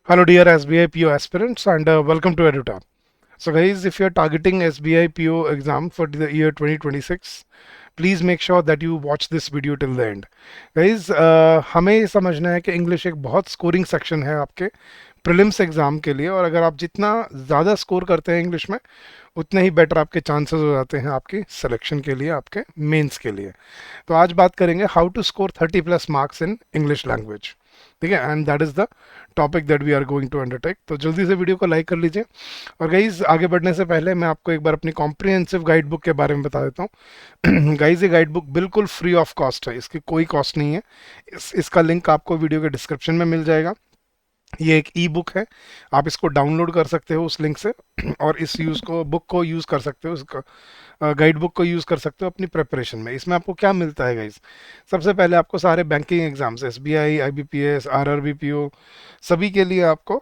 Hello dear SBI PO aspirants and welcome to EduTap. So guys, if you are targeting SBI PO exam for the year 2026, please make sure that you watch this video till the end. Guys, हमें ये समझना है कि English एक बहुत scoring section है आपके prelims exam के लिए, और अगर आप जितना ज़्यादा स्कोर करते हैं इंग्लिश में उतने ही बेटर आपके चांसेस हो जाते हैं आपकी सिलेक्शन के लिए, आपके मेंस के लिए। तो आज बात करेंगे how to score 30+ marks in English language. ठीक है, and that is the topic that we are going to undertake. तो जल्दी से वीडियो को लाइक कर लीजिए। और गाइज आगे बढ़ने से पहले मैं आपको एक बार अपनी कॉम्प्रिहेंसिव गाइड बुक के बारे में बता देता हूँ। गाइज ये गाइड बुक बिल्कुल फ्री ऑफ कॉस्ट है, इसकी कोई कॉस्ट नहीं है। इसका लिंक आपको वीडियो के डिस्क्रिप्शन में मिल जाएगा। ये एक ई बुक है, आप इसको डाउनलोड कर सकते हो उस लिंक से और इस बुक को यूज़ कर सकते हो, इसका गाइड बुक को यूज़ कर सकते हो अपनी प्रिपरेशन में। इसमें आपको क्या मिलता है गाइज? सबसे पहले आपको सारे banking exams, SBI, IBPS, RRB, PO, सभी के लिए आपको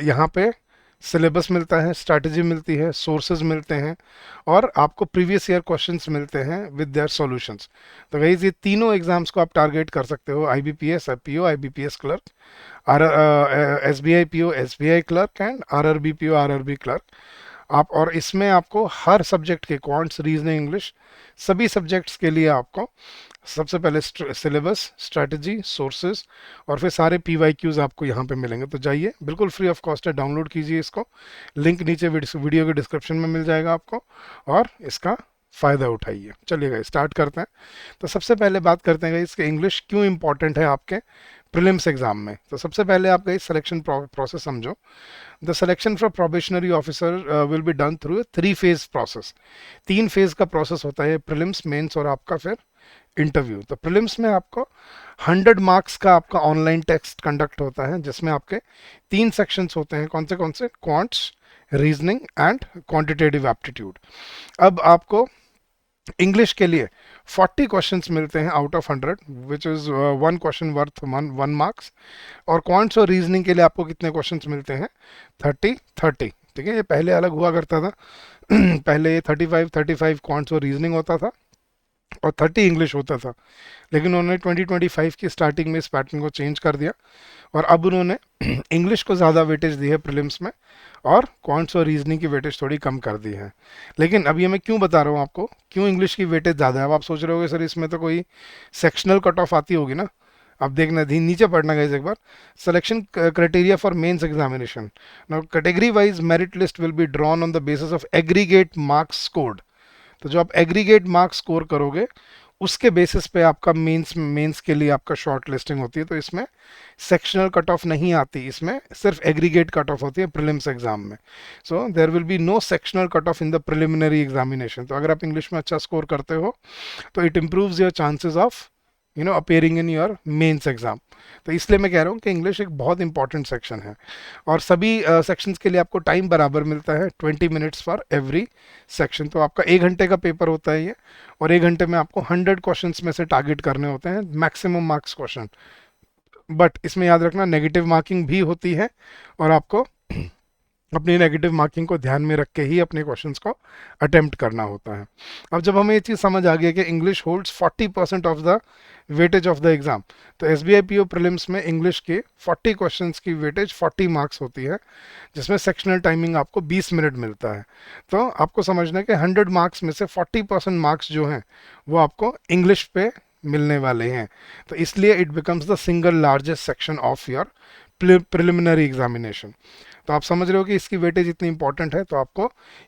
यहाँ पे सिलेबस मिलता है, स्ट्रैटेजी मिलती है, सोर्सेज मिलते हैं और आपको प्रीवियस ईयर क्वेश्चंस मिलते हैं विद देयर सॉल्यूशंस। तो गाइज ये तीनों एग्जाम्स को आप टारगेट कर सकते हो, IBPS PO, IBPS clerk, or SBI PO, SBI clerk and RRB PO, RRB clerk. आप और इसमें आपको हर सब्जेक्ट के क्वांट्स, रीजनिंग, इंग्लिश, सभी सब्जेक्ट्स के लिए आपको सबसे पहले सिलेबस, स्ट्रैटेजी, सोर्सेज और फिर सारे पीवाईक्यूज आपको यहाँ पे मिलेंगे। तो जाइए, बिल्कुल फ्री ऑफ कॉस्ट है, डाउनलोड कीजिए इसको। लिंक नीचे वीडियो के डिस्क्रिप्शन में मिल जाएगा आपको, और इसका फ़ायदा उठाइए। चलिएगा स्टार्ट करते हैं। तो सबसे पहले बात करते हैं इसके इंग्लिश क्यों इंपॉर्टेंट है आपके प्रीलिम्स एग्जाम में। तो सबसे पहले आप गई सिलेक्शन प्रोसेस समझो। The selection for probationary officer will be done through a 3 phase process. 3 phase का प्रोसेस होता है, प्रीलिम्स, मेंस और आपका फिर इंटरव्यू। तो प्रीलिम्स में आपको 100 मार्क्स का आपका ऑनलाइन टेस्ट कंडक्ट होता है, जिसमें आपके 3 सेक्शंस होते हैं। कौन से? Quants, reasoning and quantitative aptitude. अब आपको इंग्लिश के लिए 40 क्वेश्चंस मिलते हैं out of 100, which is 1 question worth 1 marks. और क्वांट्स और रीजनिंग के लिए आपको कितने क्वेश्चंस मिलते हैं? 30-30। ठीक है, ये पहले अलग हुआ करता था। पहले ये 35-35 क्वांट्स और रीजनिंग होता था और 30 इंग्लिश होता था, लेकिन उन्होंने 2025 की स्टार्टिंग में इस पैटर्न को चेंज कर दिया और अब उन्होंने इंग्लिश को ज़्यादा वेटेज दी है प्रीलिम्स में और क्वांट्स और रीजनिंग की वेटेज थोड़ी कम कर दी है। लेकिन अभी मैं क्यों बता रहा हूँ आपको क्यों इंग्लिश की वेटेज ज़्यादा है। अब आप सोच रहे होगे सर इसमें तो कोई सेक्शनल कट ऑफ आती होगी ना। अब देखना, नीचे पढ़ना गाइस एक बार। Selection criteria for mains examination. Now category wise merit list will be drawn on the basis of aggregate marks scored. तो जो आप एग्रीगेट मार्क्स स्कोर करोगे उसके बेसिस पे आपका मेंस के लिए आपका शॉर्ट लिस्टिंग होती है। तो इसमें सेक्शनल कट ऑफ नहीं आती, इसमें सिर्फ एग्रीगेट कट ऑफ होती है प्रीलिम्स एग्जाम में। So there will be no sectional cut off in the preliminary examination. तो अगर आप इंग्लिश में अच्छा स्कोर करते हो तो it improves your chances of appearing in your mains exam. तो इसलिए मैं कह रहा हूँ कि इंग्लिश एक बहुत इंपॉर्टेंट सेक्शन है और सभी सेक्शंस के लिए आपको टाइम बराबर मिलता है, 20 मिनट्स फॉर एवरी सेक्शन। तो आपका 1 घंटे का पेपर होता है ये, और 1 घंटे में आपको 100 क्वेश्चंस में से टारगेट करने होते हैं, मैक्सिमम मार्क्स क्वेश्चन। बट इसमें याद रखना नेगेटिव मार्किंग भी होती है और आपको अपनी नेगेटिव मार्किंग को ध्यान में रख के ही अपने क्वेश्चंस को अटेम्प्ट करना होता है। अब जब हमें ये चीज़ समझ आ गई कि English holds 40% of the weightage of the exam, तो S B I P O prelims में इंग्लिश के 40 क्वेश्चंस की वेटेज 40 मार्क्स होती है, जिसमें सेक्शनल टाइमिंग आपको 20 मिनट मिलता है। तो आपको समझना है कि 100 मार्क्स में से 40% मार्क्स जो हैं वो आपको इंग्लिश पे मिलने वाले हैं। तो इसलिए it becomes the single largest section of your preliminary examination. तो आप समझ रहे हो कि इसकी वेटेज इतनी इंपॉर्टेंट है। तो आपको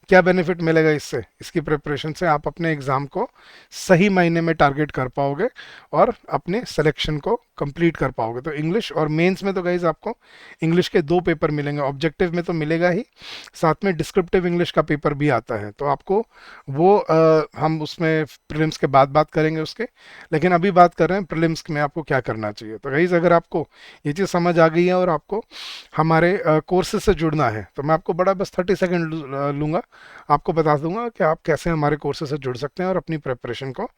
क्या बेनिफिट मिलेगा इससे? इसकी प्रिपरेशन से आप अपने एग्ज़ाम को सही मायने में टारगेट कर पाओगे और अपने सिलेक्शन को कंप्लीट कर पाओगे। तो इंग्लिश और मेंस में तो गाइज आपको इंग्लिश के 2 पेपर मिलेंगे, ऑब्जेक्टिव में तो मिलेगा ही, साथ में डिस्क्रिप्टिव इंग्लिश का पेपर भी आता है। तो आपको वो हम उसमें प्रीलिम्स के बाद बात करेंगे उसके, लेकिन अभी बात कर रहे हैं प्रीलिम्स में आपको क्या करना चाहिए। तो गाइज अगर आपको ये चीज़ समझ आ गई है और आपको हमारे कोर्सेज से जुड़ना है तो मैं आपको बड़ा बस 30 सेकेंड लूँगा, आपको बता दूंगा कि आप कैसे हमारे कोर्सेज से जुड़ सकते हैं और अपनी प्रिपरेशन को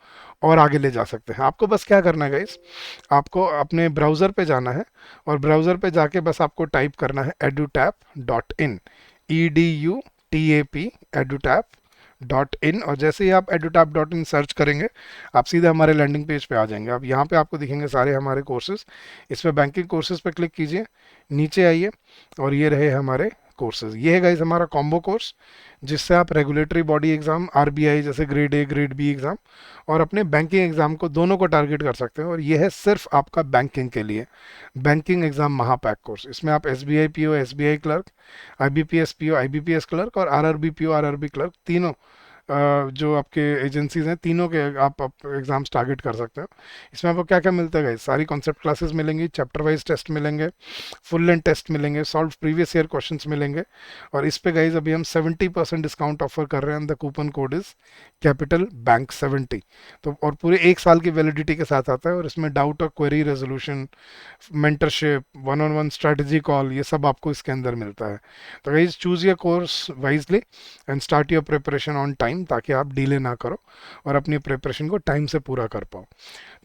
और आगे ले जा सकते हैं। आपको बस क्या करना है गाइस, आपको अपने ब्राउज़र पे जाना है और ब्राउज़र पे जाके बस आपको टाइप करना है edutap.in, EDUTAP, edutap .in, और जैसे ही आप edutap.in सर्च करेंगे आप सीधे हमारे लैंडिंग पेज पे आ जाएंगे। अब यहाँ पे आपको दिखेंगे सारे हमारे कोर्सेज। इस पे बैंकिंग कोर्सेज पे क्लिक कीजिए, नीचे आइए और ये रहे हमारे कोर्सेज। ये है गाइज हमारा कॉम्बो कोर्स, जिससे आप रेगुलेटरी बॉडी एग्जाम, आरबीआई जैसे grade A grade B exam और अपने बैंकिंग एग्जाम को दोनों को टारगेट कर सकते हैं। और ये है सिर्फ आपका बैंकिंग के लिए, बैंकिंग एग्जाम महापैक कोर्स। इसमें आप SBI PO, SBI clerk, IBPS PO, IBPS clerk और आरआरबी पीओ, आरआरबी क्लर्क, तीनों जो आपके एजेंसीज हैं तीनों के आप एग्जाम्स टारगेट कर सकते हो। इसमें आपको क्या क्या मिलता है गाइस, सारी कॉन्सेप्ट क्लासेस मिलेंगी, चैप्टर वाइज टेस्ट मिलेंगे, फुल लेंथ टेस्ट मिलेंगे, सॉल्व प्रीवियस ईयर क्वेश्चंस मिलेंगे। और इस पे गाइस अभी हम 70% डिस्काउंट ऑफर कर रहे हैं। The coupon code is capital bank 70। तो और पूरे 1 साल की वैलिडिटी के साथ आता है। और इसमें डाउट और query resolution, mentorship, one on one strategy call, ये सब आपको इसके अंदर मिलता है। तो guys choose your course wisely and start your preparation on time, ताकि आप डिले ना करो और अपनी प्रिपरेशन को टाइम से पूरा कर पाओ।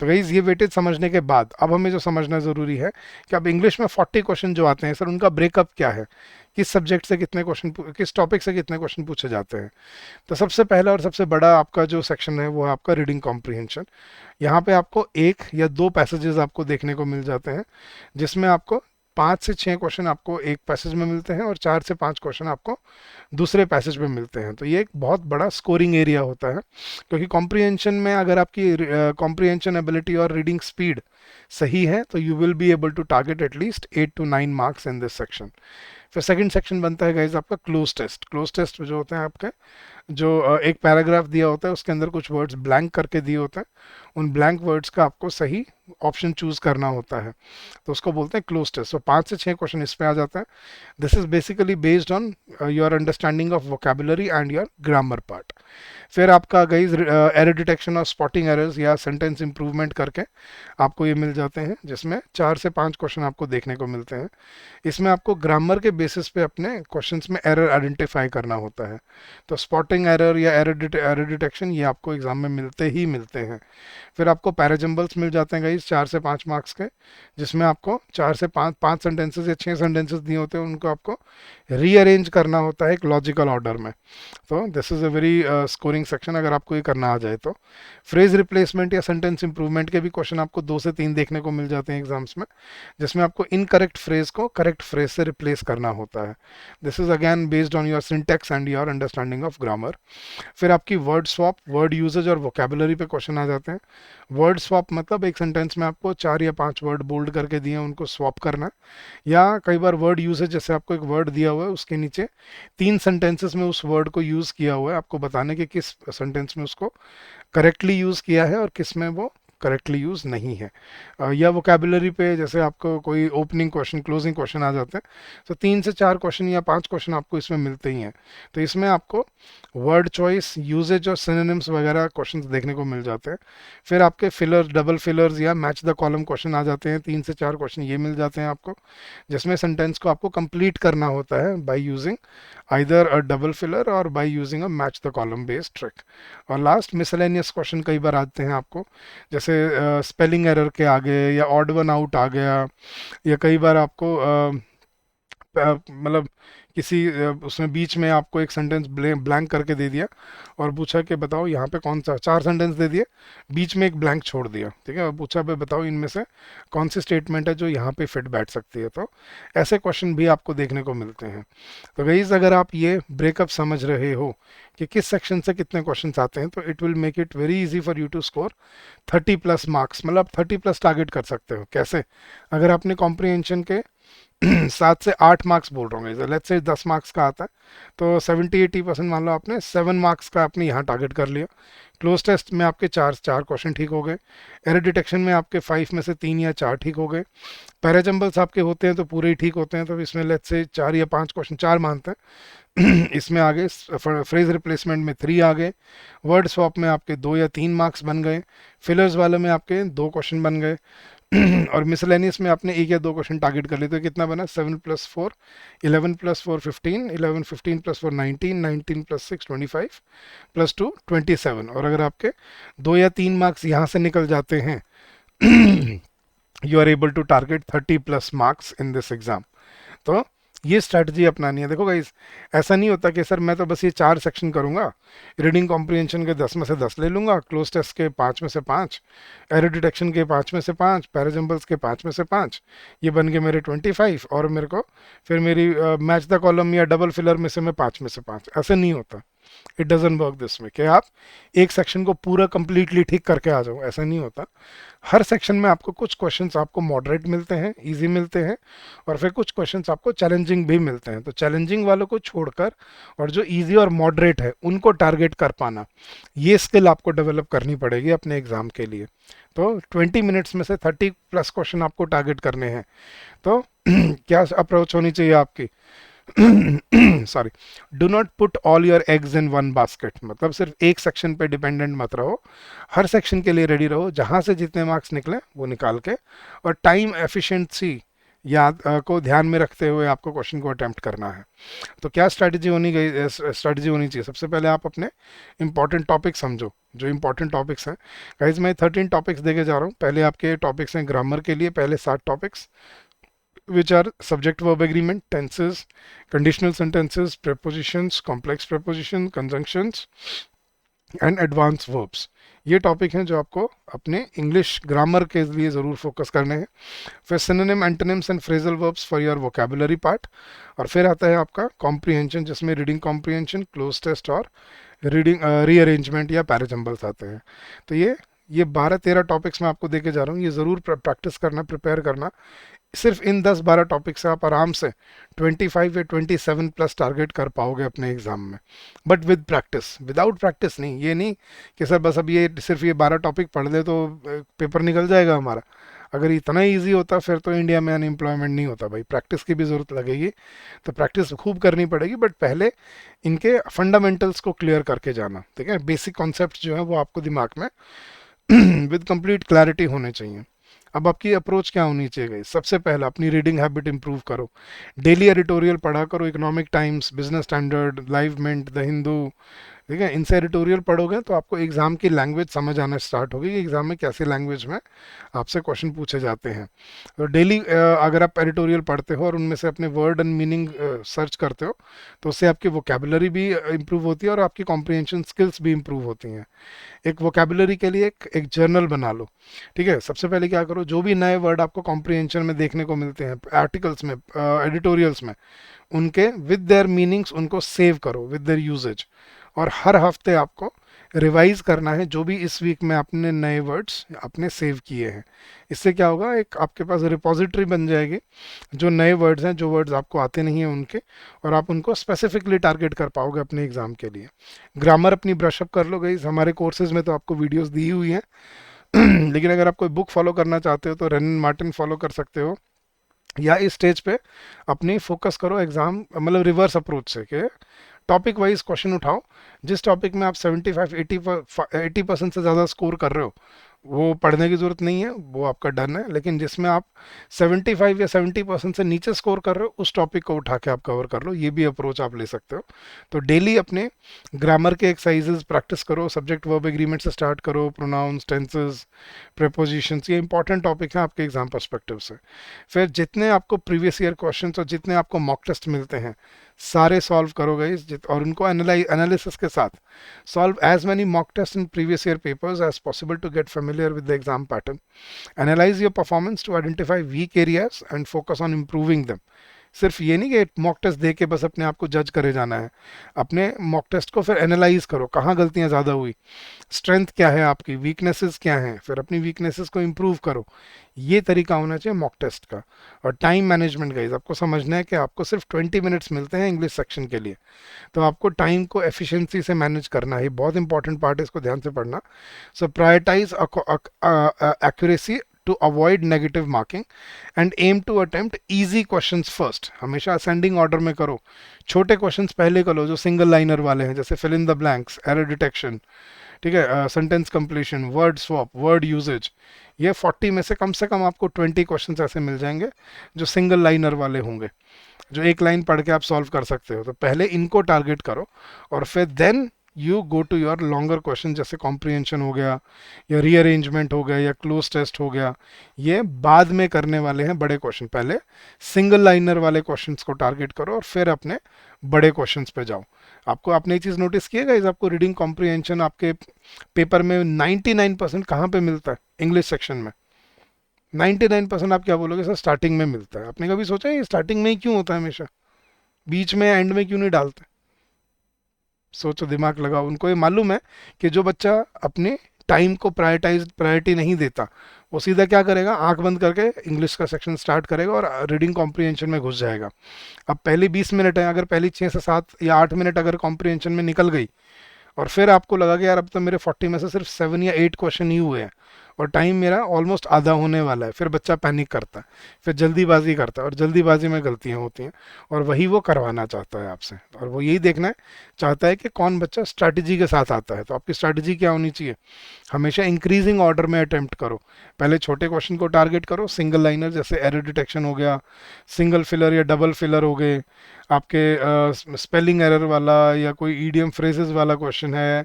तो गाइज ये वेटेज समझने के बाद अब हमें जो समझना ज़रूरी है कि अब इंग्लिश में 40 क्वेश्चन जो आते हैं सर, उनका ब्रेकअप क्या है, किस सब्जेक्ट से कितने क्वेश्चन, किस टॉपिक से कितने क्वेश्चन पूछे जाते हैं। तो सबसे पहला और सबसे बड़ा आपका जो सेक्शन है वो है आपका रीडिंग कॉम्प्रिहेंशन। यहाँ पे आपको 1 या 2 पैसेजेस आपको देखने को मिल जाते हैं, जिसमें आपको 5 से 6 क्वेश्चन आपको एक पैसेज में मिलते हैं और 4 से 5 क्वेश्चन आपको दूसरे पैसेज में मिलते हैं। तो ये एक बहुत बड़ा स्कोरिंग एरिया होता है, क्योंकि कॉम्प्रिहेंशन में अगर आपकी कॉम्प्रिहेंशन एबिलिटी और रीडिंग स्पीड सही है तो you will be able to target at least 8 to 9 marks in this section. फिर सेकंड सेक्शन बनता है गाइज आपका क्लोज टेस्ट। क्लोज टेस्ट जो होते हैं आपके, जो एक पैराग्राफ दिया होता है उसके अंदर कुछ वर्ड्स ब्लैंक करके दिए होते हैं, उन ब्लैंक वर्ड्स का आपको सही ऑप्शन चूज करना होता है, तो उसको बोलते हैं क्लोज टेस्ट। तो 5 से 6 क्वेश्चन इस पे आ जाता है। This is basically based on your understanding of vocabulary and your grammar part. फिर आपका गाइज एरर डिटेक्शन और स्पॉटिंग एरर्स या सेंटेंस इंप्रूवमेंट करके आपको ये मिल जाते हैं, जिसमें 4 से 5 क्वेश्चन आपको देखने को मिलते हैं। इसमें आपको ग्रामर के बेसिस पे अपने क्वेश्चंस में एरर आइडेंटिफाई करना होता है। तो स्पॉटिंग एरर या एरर डिटेक्शन ये आपको एग्जाम में मिलते ही मिलते हैं। फिर आपको पैराजम्बल्स मिल जाते हैं गाइस 4 से 5 मार्क्स के, जिसमें आपको 4 से 5 सेंटेंसेस या 6 सेंटेंसेस दिए होते हैं, उनको आपको रीअरेंज करना होता है एक लॉजिकल ऑर्डर में। तो this is a very scoring section अगर आपको ये करना आ जाए तो। फ्रेज रिप्लेसमेंट या सेंटेंस इंप्रूवमेंट के भी क्वेश्चन आपको 2 से 3 देखने को मिल जाते हैं एग्जाम्स में, जिसमें आपको इनकरेक्ट फ्रेज को करेक्ट फ्रेज से रिप्लेस करना होता है। This is again based on your syntax and your understanding of grammar. फिर आपकी वर्ड स्वैप, वर्ड यूजेज और वोकेबुलरी पे क्वेश्चन आ जाते हैं। वर्ड स्वैप मतलब एक सेंटेंस में आपको 4 या 5 वर्ड बोल्ड करके दिए हैं, उनको स्वैप करना है। या कई बार वर्ड यूजेज, जैसे आपको एक वर्ड दिया हुआ है उसके नीचे 3 सेंटेंसेस में उस वर्ड को यूज़ किया हुआ है, आपको बताने के किस सेंटेंस में उसको करेक्टली यूज़ किया है और किस में वो करेक्टली यूज़ नहीं है। या वोकेबुलरी पे जैसे आपको कोई ओपनिंग क्वेश्चन, क्लोजिंग क्वेश्चन आ जाते हैं, तो 3 से 4 क्वेश्चन या 5 क्वेश्चन आपको इसमें मिलते ही हैं। तो इसमें आपको वर्ड चॉइस, यूजेज और सिनोनिम्स वगैरह क्वेश्चंस देखने को मिल जाते हैं। फिर आपके फिलर, डबल फिलर्स या मैच द कॉलम क्वेश्चन आ जाते हैं, 3 से 4 क्वेश्चन ये मिल जाते हैं आपको, जिसमें सेंटेंस को आपको कंप्लीट करना होता है by using either a double filler or by using a match the column based trick. और लास्ट मिसलेनियस क्वेश्चन कई बार आते हैं आपको, जैसे स्पेलिंग एरर के आगे या ऑड वन आउट आ गया, या कई बार आपको मतलब किसी उसमें बीच में आपको एक सेंटेंस ब्लैंक करके दे दिया और पूछा कि बताओ यहाँ पे कौन सा, 4 सेंटेंस दे दिए, बीच में एक ब्लैंक छोड़ दिया, ठीक है, और पूछा पे बताओ इनमें से कौन सी स्टेटमेंट है जो यहाँ पे फिट बैठ सकती है। तो ऐसे क्वेश्चन भी आपको देखने को मिलते हैं। तो गाइस अगर आप ये ब्रेकअप समझ रहे हो कि किस सेक्शन से कितने क्वेश्चन आते हैं, तो it will make it very easy for you to score 30+ marks. मतलब 30+ टारगेट कर सकते हो। कैसे? अगर आपने कॉम्प्रिहेंशन के 7 से 8 मार्क्स बोल रहा हूँ, लेट्स से 10 मार्क्स का आता है, तो 70-80% मान लो आपने 7 मार्क्स का आपने यहाँ टारगेट कर लिया। क्लोज टेस्ट में आपके 4 क्वेश्चन ठीक हो गए। एरर डिटेक्शन में आपके 5 में से 3 या 4 ठीक हो गए। पैराजम्बल्स आपके होते हैं तो पूरे ही ठीक होते हैं, तो इसमें लेट्स से 4 या 5 क्वेश्चन, 4 मानते हैं इसमें आ गए। फ्रेज रिप्लेसमेंट में 3 आ गए। वर्ड स्वैप में आपके 2 या 3 मार्क्स बन गए। फिलर्स वाले में आपके 2 क्वेश्चन बन गए। और मिसलेनियस में आपने 1 या 2 क्वेश्चन टारगेट कर लिए, तो कितना बना? 7+4 11+4 15, 11 15+4 19, 19+6 25, +2 27। और अगर आपके 2 या 3 मार्क्स यहाँ से निकल जाते हैं you are able to target 30+ marks in this exam. तो ये स्ट्रैटेजी अपनानी है। देखो गाइस, ऐसा नहीं होता कि सर मैं तो बस ये 4 सेक्शन करूंगा, रीडिंग कॉम्प्रिहेंशन के 10 में से 10 ले लूंगा, क्लोज टेस्ट के 5 में से 5, एरर डिटेक्शन के 5 में से 5, पैराजम्बल्स के 5 में से 5, ये बन के मेरे 25, और मेरे को फिर मेरी मैच द कॉलम या डबल फिलर में से मैं 5 में से 5। ऐसे नहीं होता। इट डजंट वर्क दिस में कि आप एक सेक्शन को पूरा कंप्लीटली ठीक करके आ जाओ, ऐसा नहीं होता। हर सेक्शन में आपको कुछ क्वेश्चंस आपको मॉडरेट मिलते हैं, इजी मिलते हैं, और फिर कुछ क्वेश्चंस आपको चैलेंजिंग भी मिलते हैं। तो चैलेंजिंग वालों को छोड़कर और जो इजी और मॉडरेट है उनको टारगेट कर पाना, ये स्किल आपको डेवलप करनी पड़ेगी अपने एग्जाम के लिए। तो 20 मिनट्स में से 30 प्लस क्वेश्चन आपको टारगेट करने हैं। तो क्या अप्रोच होनी चाहिए आपकी? Sorry, do not put all your eggs in one basket. मतलब सिर्फ एक सेक्शन पे डिपेंडेंट मत रहो, हर सेक्शन के लिए रेडी रहो, जहां से जितने मार्क्स निकले वो निकाल के, और टाइम एफिशिएंसी याद को ध्यान में रखते हुए आपको क्वेश्चन को अटेम्प्ट करना है। तो क्या स्ट्रैटेजी होनी चाहिए? सबसे पहले आप अपने इंपॉर्टेंट टॉपिक समझो, जो इंपॉर्टेंट टॉपिक्स हैं। गाइज मैं 13 टॉपिक्स देके जा रहा हूँ। पहले आपके टॉपिक्स हैं ग्रामर के लिए, पहले 7 topics, which are subject verb agreement, tenses, conditional sentences, prepositions, complex preposition, conjunctions and advance verbs. ये टॉपिक हैं जो आपको अपने इंग्लिश ग्रामर के लिए ज़रूर फोकस करने हैं। फिर synonym, antonyms and phrasal verbs for your vocabulary part. और फिर आता है आपका कॉम्प्रिहेंशन, जिसमें रीडिंग कॉम्प्रिहेंशन, क्लोज टेस्ट और रीडिंग रीअरेंजमेंट या पैराजम्बल्स आते हैं। तो ये 12-13 टॉपिक्स मैं आपको देके जा रहा हूँ। ये ज़रूर प्रैक्टिस करना, प्रिपेयर करना। सिर्फ इन 10-12 टॉपिक से आप आराम से 25 या 27 प्लस टारगेट कर पाओगे अपने एग्जाम में, but with practice. Without practice नहीं। ये नहीं कि सर बस अब ये सिर्फ ये 12 टॉपिक पढ़ ले तो पेपर निकल जाएगा हमारा। अगर इतना इजी होता फिर तो इंडिया में अनएम्प्लॉयमेंट नहीं होता भाई। प्रैक्टिस की भी ज़रूरत लगेगी, तो प्रैक्टिस खूब करनी पड़ेगी, बट पहले इनके फंडामेंटल्स को क्लियर करके जाना। ठीक है, बेसिक कॉन्सेप्ट जो है वो आपको दिमाग में विद कंप्लीट क्लैरिटी होने चाहिए। अब आपकी अप्रोच क्या होनी चाहिए? सबसे पहला अपनी रीडिंग हैबिट इंप्रूव करो। डेली एडिटोरियल पढ़ा करो, Economic Times, Business Standard, Live Mint, the Hindu. ठीक है, इनसे एडिटोरियल पढ़ोगे तो आपको एग्जाम की लैंग्वेज समझ आना स्टार्ट होगी कि एग्जाम में कैसे लैंग्वेज में आपसे क्वेश्चन पूछे जाते हैं। तो डेली अगर आप एडिटोरियल पढ़ते हो और उनमें से अपने वर्ड एंड मीनिंग सर्च करते हो, तो उससे आपकी वोकेबुलरी भी इंप्रूव होती है और आपकी कॉम्प्रिहेंशन स्किल्स भी इंप्रूव होती हैं। एक वोकेबुलरी के लिए एक जर्नल बना लो। ठीक है, सबसे पहले क्या करो, जो भी नए वर्ड आपको कॉम्प्रिहेंशन में देखने को मिलते हैं, आर्टिकल्स में, एडिटोरियल्स में, उनके विद देयर मीनिंग्स उनको सेव करो विद देयर यूजेज। और हर हफ्ते आपको रिवाइज करना है जो भी इस वीक में आपने नए वर्ड्स आपने सेव किए हैं। इससे क्या होगा, एक आपके पास रिपोजिटरी बन जाएगी, जो नए वर्ड्स हैं, जो वर्ड्स आपको आते नहीं हैं उनके, और आप उनको स्पेसिफिकली टारगेट कर पाओगे अपने एग्जाम के लिए। ग्रामर अपनी ब्रशअप कर लो गाइस। हमारे कोर्सेज में तो आपको वीडियोस दी हुई हैं लेकिन अगर आप कोई बुक फॉलो करना चाहते हो तो रेनन मार्टिन फॉलो कर सकते हो, या इस स्टेज पे अपनी फोकस करो एग्जाम, मतलब रिवर्स अप्रोच से कि टॉपिक वाइज क्वेश्चन उठाओ। जिस टॉपिक में आप 75-80% से ज़्यादा स्कोर कर रहे हो वो पढ़ने की ज़रूरत नहीं है, वो आपका डन है। लेकिन जिसमें आप 75 या 70% से नीचे स्कोर कर रहे हो, उस टॉपिक को उठा के आप कवर कर लो। ये भी अप्रोच आप ले सकते हो। तो डेली अपने ग्रामर के एक्सरसाइजेज प्रैक्टिस करो, सब्जेक्ट वर्ब एग्रीमेंट से स्टार्ट करो, प्रोनाउंस, टेंसेज, प्रेपोजिशंस, ये इंपॉर्टेंट टॉपिक हैं आपके एग्जाम पर्सपेक्टिव से। फिर जितने आपको प्रीवियस ईयर क्वेश्चन और जितने आपको मॉक टेस्ट मिलते हैं सारे सॉल्व करोगे और उनको एनालिसिस के साथ solve as many mock test in previous year papers as possible to get familiar with the exam pattern. Analyse your performance to identify weak areas and focus on improving them. सिर्फ ये नहीं कि mock test दे के बस अपने आप को जज करे जाना है। अपने मॉक टेस्ट को फिर एनालाइज करो, कहाँ गलतियाँ ज़्यादा हुई, स्ट्रेंथ क्या है आपकी, वीकनेसेस क्या हैं, फिर अपनी वीकनेसेस को इम्प्रूव करो। ये तरीका होना चाहिए मॉक टेस्ट का। और टाइम मैनेजमेंट गाइस, आपको समझना है कि आपको सिर्फ 20 मिनट्स मिलते हैं इंग्लिश सेक्शन के लिए, तो आपको टाइम को एफिशिएंसी से मैनेज करना है। बहुत इंपॉर्टेंट पार्ट है, इसको ध्यान से पढ़ना। So prioritise accuracy to avoid negative marking and aim to attempt easy questions first। हमेशा असेंडिंग ऑर्डर में करो। छोटे क्वेश्चंस पहले करो जो सिंगल लाइनर वाले हैं, जैसे fill in the blanks, error detection, ठीक है, sentence completion, word swap, word usage. ये 40 में से कम आपको 20 क्वेश्चंस ऐसे मिल जाएंगे जो सिंगल लाइनर वाले होंगे, जो एक लाइन पढ़ के आप सॉल्व कर सकते हो। तो पहले इनको टारगेट करो और फिर then you go to your longer question, जैसे कॉम्प्रिहेंशन हो गया या रीअरेंजमेंट हो गया या क्लोज टेस्ट हो गया, ये बाद में करने वाले हैं बड़े क्वेश्चन। पहले सिंगल लाइनर वाले क्वेश्चंस को टारगेट करो और फिर अपने बड़े क्वेश्चंस पे जाओ। आपको आपने ये चीज़ नोटिस किया गाइस, आपको रीडिंग कॉम्प्रिहेंशन आपके पेपर में 99% कहाँ पे मिलता है? इंग्लिश सेक्शन में। 99% आप क्या बोलोगे सर? स्टार्टिंग में मिलता है। आपने कभी सोचा ये स्टार्टिंग में ही क्यों होता है हमेशा? बीच में एंड में क्यों नहीं डालते? सोचो, दिमाग लगाओ। उनको ये मालूम है कि जो बच्चा अपने टाइम को प्रायोरिटी नहीं देता, वो सीधा क्या करेगा, आंख बंद करके इंग्लिश का सेक्शन स्टार्ट करेगा और रीडिंग कॉम्प्रिहेंशन में घुस जाएगा। अब पहली 20 मिनट है, अगर पहली 6 से 7 या 8 मिनट अगर कॉम्प्रिहेंशन में निकल गई और फिर आपको लगा कि यार अब तो मेरे 40 में से सिर्फ 7 या 8 क्वेश्चन ही हुए हैं और टाइम मेरा ऑलमोस्ट आधा होने वाला है, फिर बच्चा पैनिक करता है, फिर जल्दीबाजी करता है और जल्दीबाजी में गलतियां होती हैं और वही वो करवाना चाहता है आपसे। और वो यही देखना है चाहता है कि कौन बच्चा स्ट्रैटेजी के साथ आता है। तो आपकी स्ट्रैटेजी क्या होनी चाहिए? हमेशा इंक्रीजिंग ऑर्डर में अटेम्प्ट करो। पहले छोटे क्वेश्चन को टारगेट करो, सिंगल लाइनर जैसे एरर डिटेक्शन हो गया, सिंगल फिलर या डबल फिलर हो गए, आपके स्पेलिंग एरर वाला या कोई ईडियम फ्रेजेस वाला क्वेश्चन है,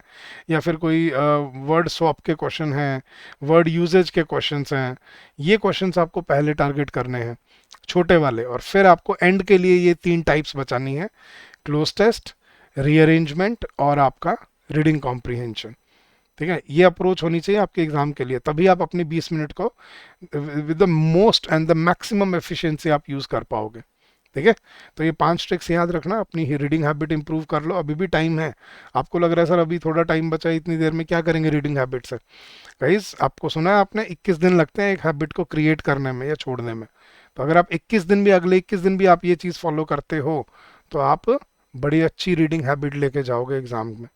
या फिर कोई वर्ड स्वैप के क्वेश्चन हैं, वर्ड यूजेज के क्वेश्चंस हैं। ये क्वेश्चंस आपको पहले टारगेट करने हैं, छोटे वाले। और फिर आपको एंड के लिए ये 3 टाइप्स बचानी है: क्लोज टेस्ट, रीअरेंजमेंट और आपका रीडिंग कॉम्प्रिहेंशन। ठीक है, ये अप्रोच होनी चाहिए आपके एग्जाम के लिए, तभी आप अपने 20 मिनट को with the most and the maximum efficiency आप यूज कर पाओगे। ठीक है, तो ये 5 ट्रिक्स याद रखना, अपनी रीडिंग हैबिट इंप्रूव कर लो। अभी भी टाइम है। आपको लग रहा है सर अभी थोड़ा टाइम बचा है, इतनी देर में क्या करेंगे रीडिंग हैबिट से? गाइस, आपको सुना है आपने 21 दिन लगते हैं एक हैबिट को क्रिएट करने में या छोड़ने में। तो अगर आप 21 दिन भी, अगले 21 दिन भी आप ये चीज़ फॉलो करते हो तो आप बड़ी अच्छी रीडिंग हैबिट लेके जाओगे एग्जाम में।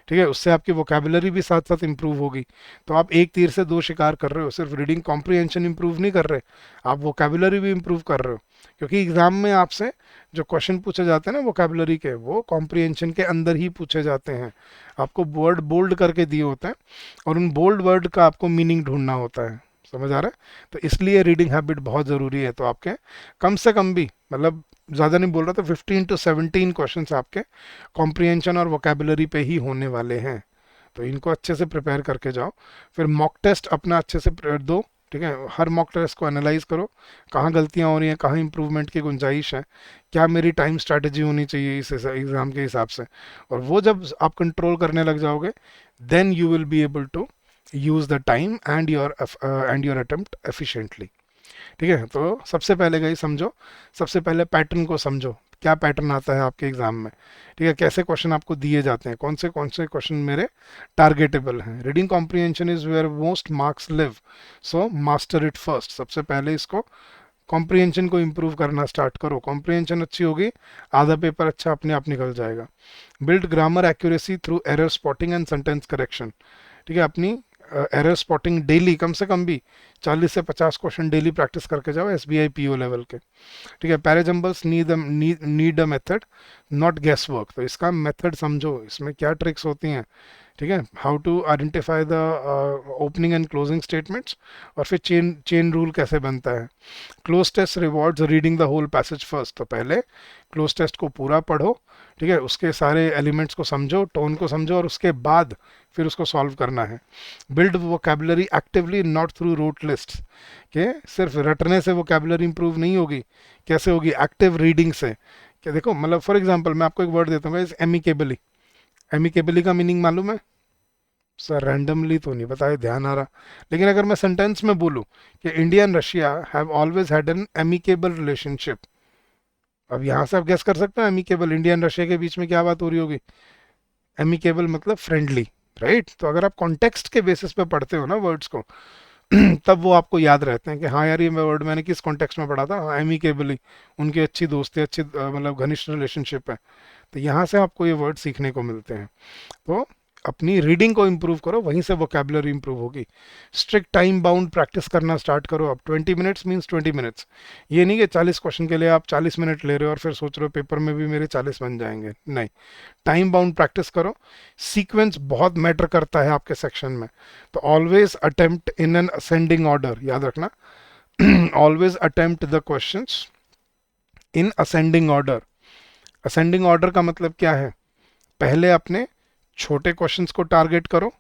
ठीक है, उससे आपकी वोकेबुलरी भी साथ साथ इंप्रूव होगी। तो आप एक तीर से दो शिकार कर रहे हो, सिर्फ रीडिंग कॉम्प्रिहेंशन इंप्रूव नहीं कर रहे, आप वोकेबुलरी भी इंप्रूव कर रहे हो। क्योंकि एग्जाम में आपसे जो क्वेश्चन पूछे जाते हैं ना वोकेबुलरी के, वो कॉम्प्रिहेंशन के अंदर ही पूछे जाते हैं। आपको वर्ड बोल्ड करके दिए होते हैं और उन बोल्ड वर्ड का आपको मीनिंग ढूंढना होता है। समझ आ रहा है? तो इसलिए रीडिंग हैबिट बहुत ज़रूरी है। तो आपके कम से कम भी, मतलब ज़्यादा नहीं बोल रहा, तो 15 to 17 क्वेश्चंस आपके कॉम्प्रिहेंशन और वोकेबुलरी पे ही होने वाले हैं। तो इनको अच्छे से प्रिपेयर करके जाओ। फिर मॉक टेस्ट अपना अच्छे से दो। ठीक है, हर मॉक टेस्ट को एनालाइज करो, कहाँ गलतियाँ हो रही हैं, कहाँ इंप्रूवमेंट की गुंजाइश है, क्या मेरी टाइम स्ट्रैटेजी होनी चाहिए इस एग्ज़ाम के हिसाब से। और वो जब आप कंट्रोल करने लग जाओगे, then you will be able to use the time and your attempt efficiently. ठीक है, तो सबसे पहले गई समझो, सबसे पहले पैटर्न को समझो, क्या पैटर्न आता है आपके एग्जाम में। ठीक है, कैसे क्वेश्चन आपको दिए जाते हैं, कौन से क्वेश्चन मेरे टारगेटेबल हैं। Reading comprehension is where most marks live, so master it first. सबसे पहले इसको कॉम्प्रिहेंशन को इम्प्रूव करना स्टार्ट करो। कॉम्प्रिहेंशन अच्छी होगी, आधा पेपर अच्छा अपने आप निकल जाएगा। Build grammar accuracy through error spotting and sentence correction. ठीक है, अपनी एरर स्पॉटिंग डेली कम से कम भी 40 से 50 क्वेश्चन डेली प्रैक्टिस करके जाओ एसबीआई पीओ लेवल के। ठीक है, parajumbles need a method not guess work. तो इसका मेथड समझो, इसमें क्या ट्रिक्स होती हैं। ठीक है, how to identify the opening and closing statements, और फिर चेन रूल कैसे बनता है। Cloze test rewards reading the whole passage first. तो पहले क्लोज टेस्ट को पूरा पढ़ो, ठीक है, उसके सारे एलिमेंट्स को समझो, टोन को समझो, और उसके बाद फिर उसको सॉल्व करना है। Build vocabulary actively not through rote list, के सिर्फ रटने से वोकेबुलरी इंप्रूव नहीं होगी। कैसे होगी? एक्टिव रीडिंग से। क्या देखो, मतलब फॉर एग्जांपल मैं आपको एक वर्ड देता हूँ, एमिकेबली। एमिकेबली का मीनिंग मालूम है सर? रैंडमली तो नहीं बताया, ध्यान आ रहा। लेकिन अगर मैं सेंटेंस में बोलूँ कि India and Russia have always had an amicable relationship, अब यहाँ से आप गेस कर सकते हो एमिकेबल, इंडिया एंड रशिया के बीच में क्या बात हो रही होगी? एमिकेबल मतलब फ्रेंडली, राइट? तो अगर आप कॉन्टेक्स्ट के बेसिस पे पढ़ते हो ना वर्ड्स को, तब वो आपको याद रहते हैं कि हाँ यार ये वर्ड मैंने किस कॉन्टेक्स्ट में पढ़ा था, हाँ एमिकेबली, उनकी अच्छी दोस्ती, अच्छी मतलब घनिष्ठ रिलेशनशिप है। तो यहाँ से आपको ये वर्ड सीखने को मिलते हैं। तो अपनी रीडिंग को इम्प्रूव करो, वहीं से वोकेबुलरी इम्प्रूव होगी। स्ट्रिक्ट टाइम बाउंड प्रैक्टिस करना स्टार्ट करो। अब 20 मिनट्स मीन्स 20 मिनट्स। ये नहीं कि 40 क्वेश्चन के लिए आप 40 मिनट ले रहे हो और फिर सोच रहे हो पेपर में भी मेरे 40 बन जाएंगे, नहीं। टाइम बाउंड प्रैक्टिस करो। सीक्वेंस बहुत मैटर करता है आपके सेक्शन में। तो always attempt in an ascending order, याद रखना। Always attempt the questions in ascending order. Ascending order का मतलब क्या है? पहले अपने छोटे क्वेश्चंस को टारगेट करो,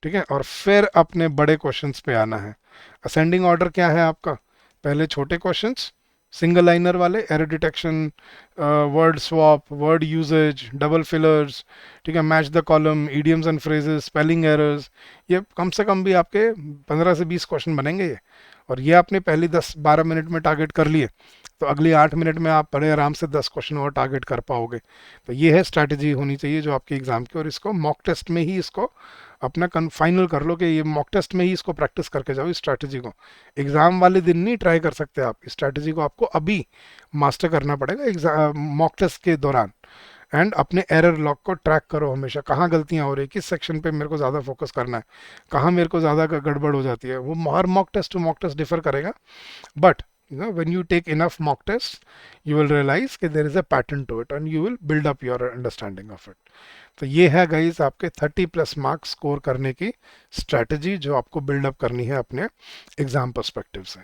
ठीक है, और फिर अपने बड़े क्वेश्चंस पे आना है। असेंडिंग ऑर्डर क्या है आपका? पहले छोटे क्वेश्चंस, सिंगल लाइनर वाले, error detection, word swap, word usage, double fillers, ठीक है, match the column, idioms and phrases, spelling errors, ये कम से कम भी आपके 15 से 20 क्वेश्चन बनेंगे ये। और ये आपने पहली 10-12 मिनट में टारगेट कर लिए, तो अगली 8 मिनट में आप बड़े आराम से 10 क्वेश्चन और टारगेट कर पाओगे। तो ये है स्ट्रैटेजी होनी चाहिए जो आपके एग्जाम की, और इसको मॉक टेस्ट में ही इसको अपना फाइनल कर लो कि ये मॉक टेस्ट में ही इसको प्रैक्टिस करके जाओ इस स्ट्रैटेजी को। एग्जाम वाले दिन नहीं ट्राई कर सकते आप, इस स्ट्रैटेजी को आपको अभी मास्टर करना पड़ेगा एग्जाम मॉक टेस्ट के दौरान। एंड अपने एरर लॉग को ट्रैक करो हमेशा, कहाँ गलतियाँ हो रही है, किस सेक्शन पे मेरे को ज़्यादा फोकस करना है, कहाँ मेरे को ज़्यादा गड़बड़ हो जाती है। वो हर mock test to mock test differ करेगा, but when you take enough mock tests, you will realize that there is a pattern to it and you will build up your understanding of it. तो ये है guys आपके 30+ marks score करने की strategy जो आपको buildup करनी है अपने एग्जाम पर्सपेक्टिव से।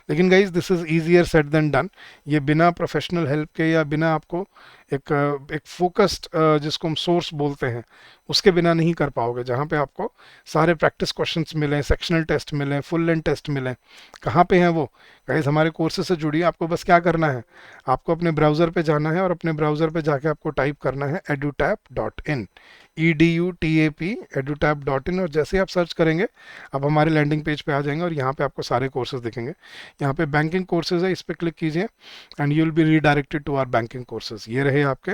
लेकिन guys this is easier said than done. ये बिना प्रोफेशनल हेल्प के या बिना आपको एक फोकस्ड जिसको हम सोर्स बोलते हैं उसके बिना नहीं कर पाओगे, जहाँ पे आपको सारे प्रैक्टिस क्वेश्चंस मिलें, सेक्शनल टेस्ट मिलें, फुल लेंथ टेस्ट मिलें। कहाँ पे हैं वो? गाइस हमारे कोर्सेज से जुड़िए, आपको बस क्या करना है, आपको अपने ब्राउज़र पे जाना है और अपने ब्राउज़र पे जाके आपको टाइप करना है edutap.in, EDUTAP edutap.in, और जैसे ही आप सर्च करेंगे आप हमारे लैंडिंग पेज पे आ जाएंगे और यहाँ पे आपको सारे कोर्सेज दिखेंगे। यहाँ पे बैंकिंग कोर्सेज है, इस पर क्लिक कीजिए and you will be redirected to our banking courses. ये रहे आपके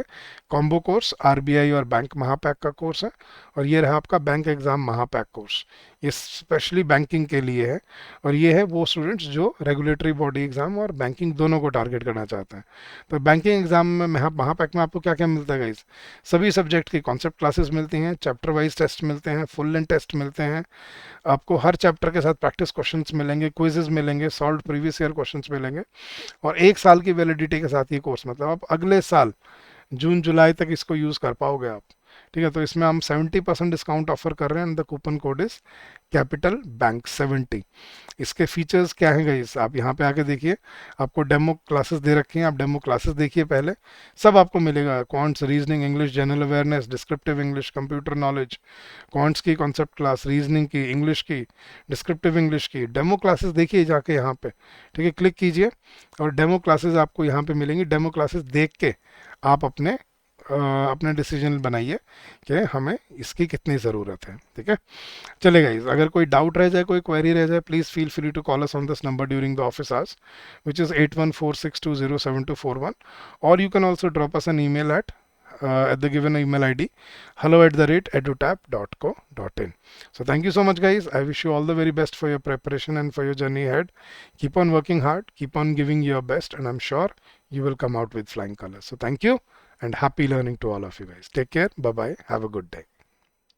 कॉम्बो कोर्स, आरबीआई और बैंक महापैक का कोर्स है, और ये रहा आपका बैंक एग्जाम महापैक कोर्स, ये स्पेशली बैंकिंग के लिए है। और ये है वो स्टूडेंट्स जो रेगुलेटरी बॉडी एग्जाम और बैंकिंग दोनों को टारगेट करना चाहते हैं। तो बैंकिंग एग्जाम में महापैक में आपको क्या क्या मिलता है गाइस? सभी सब्जेक्ट की कॉन्सेप्ट क्लासेस मिलती हैं, चैप्टर वाइज टेस्ट मिलते हैं, फुल लेंथ टेस्ट मिलते हैं, आपको हर चैप्टर के साथ प्रैक्टिस क्वेश्चंस मिलेंगे, क्विजेज मिलेंगे, सॉल्व प्रीवियस ईयर क्वेश्चंस मिलेंगे, और 1 साल की वैलिडिटी के साथ ये कोर्स, मतलब आप अगले साल जून जुलाई तक इसको यूज़ कर पाओगे आप। ठीक है, तो इसमें हम 70% डिस्काउंट ऑफर कर रहे हैं, the coupon code is capital bank 70। इसके फीचर्स क्या हैं गाइस, आप यहाँ पे आके देखिए, आपको डेमो क्लासेस दे रखी हैं, आप डेमो क्लासेस देखिए पहले, सब आपको मिलेगा। Quants, reasoning, English, general awareness, descriptive English, computer knowledge, quants की कॉन्सेप्ट क्लास, रीजनिंग की, इंग्लिश की, डिस्क्रिप्टिव इंग्लिश की डेमो क्लासेस देखिए जाके यहाँ पे। ठीक है, क्लिक कीजिए और डेमो क्लासेस आपको यहाँ पे मिलेंगी। डेमो क्लासेस देख के आप अपने डिसीजन बनाइए कि हमें इसकी कितनी ज़रूरत है। ठीक है, चलेगा। अगर कोई डाउट रह जाए, कोई क्वेरी रह जाए, please feel free to call us on this number during the office hours, which is 8146207241, और you can also drop us an email at the given email ID, hello@edutap.co.in. So thank you so much guys, I wish you all the very best for your preparation and for your journey ahead. Keep on working hard, keep on giving your best, and I'm sure you will come out with flying colors. So thank you and happy learning to all of you guys. Take care, bye bye, have a good day.